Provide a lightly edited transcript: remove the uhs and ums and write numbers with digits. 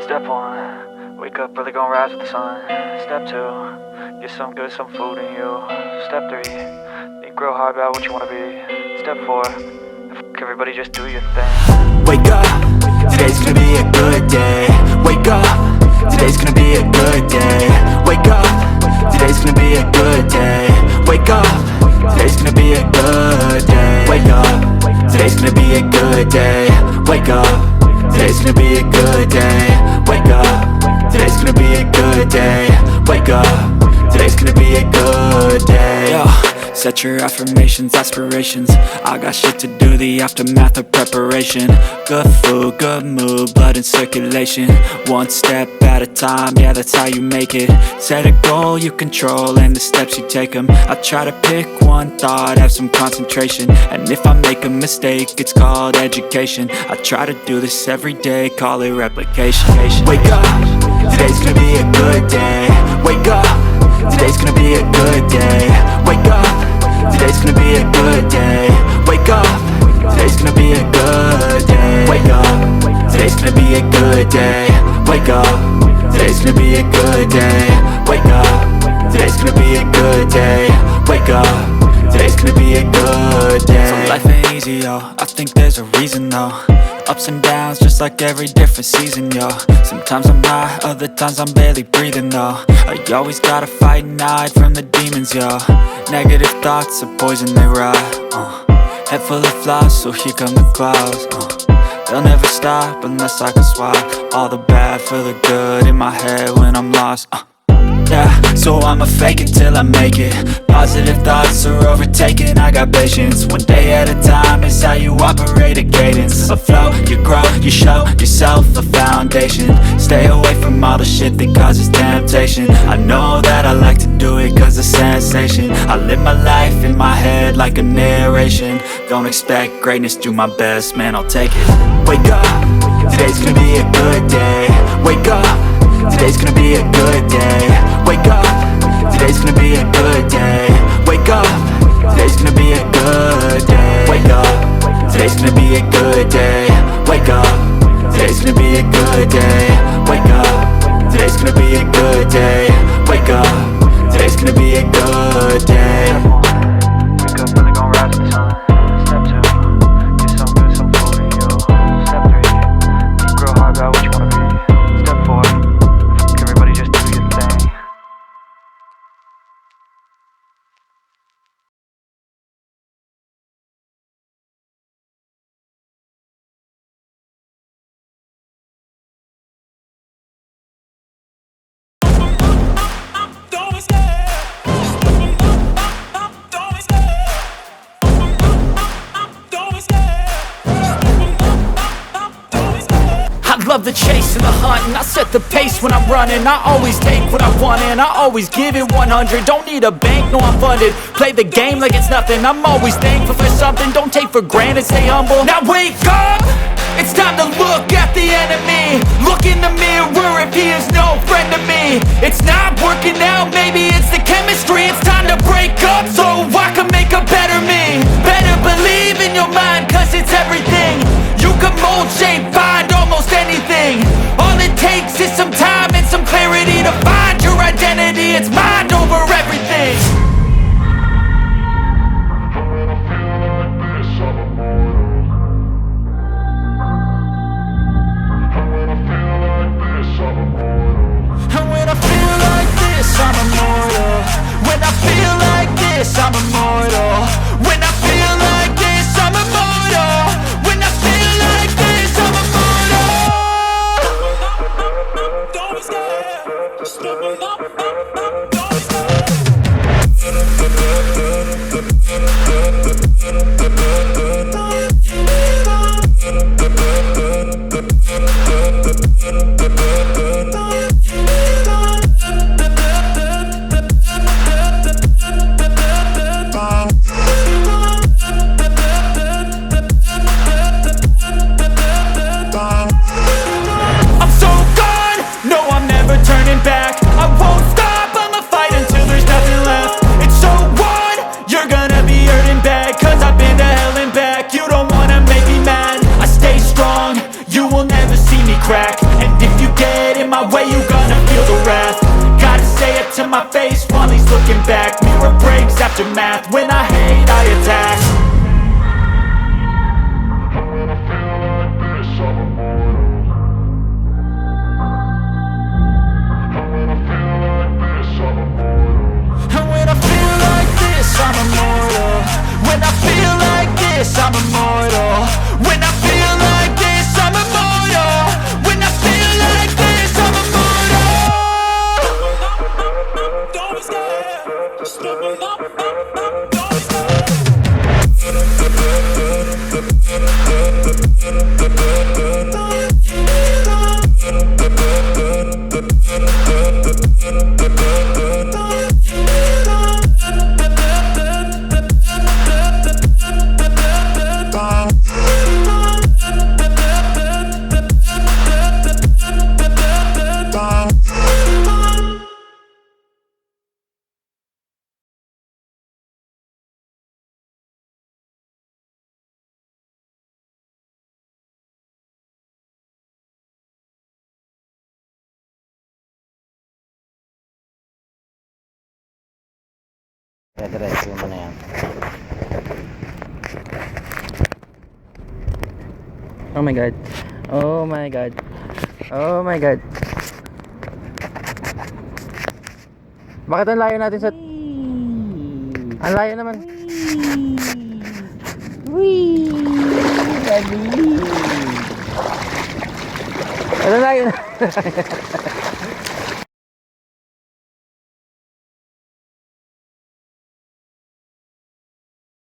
Step 1, wake up early, gonna rise with the sun. Step 2, get some good, some food in you. Step 3, think real hard about what you wanna be. Step 4, fuck everybody, just do your thing. Wake up, today's gonna be a good day. Wake up, today's gonna be a good day. Wake up, today's gonna be a good day. Wake up, today's gonna be a good day. Wake up, today's gonna be a good day. Wake up, today's gonna be a good day. Wake up, today's gonna be a good day. Wake up, today's gonna be a good day. Yo, set your affirmations, aspirations. I got shit to do, the aftermath of preparation. Good food, good mood, blood in circulation. One step at a time, yeah, that's how you make it. Set a goal you control and the steps you take them. I try to pick one thought, have some concentration. And if I make a mistake, it's called education. I try to do this every day, call it replication. Wake up, today's gonna be a good day. Wake up, today's gonna be a good day. Wake up, today's gonna be a good day. Wake up, today's gonna be a good day. Wake up, today's gonna be a good day. Wake up, today's gonna be a good day. Wake up, today's gonna be a good day. Wake up, today's gonna be a good day. So life ain't easy, yo, I think there's a reason though. Ups and downs, just like every different season, yo. Sometimes I'm high, other times I'm barely breathing, though. I always gotta fight and hide from the demons, yo. Negative thoughts are poison, they rot, Head full of flies, so here come the clouds, They'll never stop unless I can swap all the bad for the good in my head when I'm lost, Yeah, so I'ma fake it till I make it. Positive thoughts are overtaken, I got patience. One day at a time is how you operate a cadence. A flow, you grow, you show yourself a foundation. Stay away from all the shit that causes temptation. I know that I like to do it cause it's sensation. I live my life in my head like a narration. Don't expect greatness, do my best, man, I'll take it. Wake up, today's gonna be a good day. Wake up, today's gonna be a good day. Wake up, today's gonna be a good day. Wake up, today's gonna be a good day. Wake up, today's gonna be a good day. Wake up, today's gonna be a good day. Wake up, today's gonna be a good day. Wake up, today's gonna be a good day. Wake up early, gonna rise with the sun. Step 2, get some good, some food in you. Step 3, think real hard about what you wanna be. Step 4, fuck everybody, just do your thing. I love the chase and the hunt, and I set the pace when I'm running. I always take what I want and I always give it 100. Don't need a bank, no, I'm funded. Play the game like it's nothing. I'm always thankful for something. Don't take for granted, stay humble. Now wake up, it's time to look at the enemy. Look in the mirror if he is no friend to me. It's not working out, maybe it's the chemistry. It's time to break up so I can make a better me. Better believe in your mind, cause it's everything. You can mold, shape, find almost anything. All it takes is some time and some clarity to find your identity. It's mind over everything. And when I feel like this, I'm immortal. When I feel like this, I'm immortal. When I feel like this, I'm immortal. When I feel like this, I'm immortal. Don't be scared. Just step it up. Don't be scared. this, I'm immortal. When I feel like this, I'm immortal. When I feel like this, I'm immortal. Don't be scared. Just double up, don't be scared. Diretso mo na yan. Oh my god. Oh my god. Oh my god. Bakit ang layo natin sa... Ang layo naman. Ang layo na.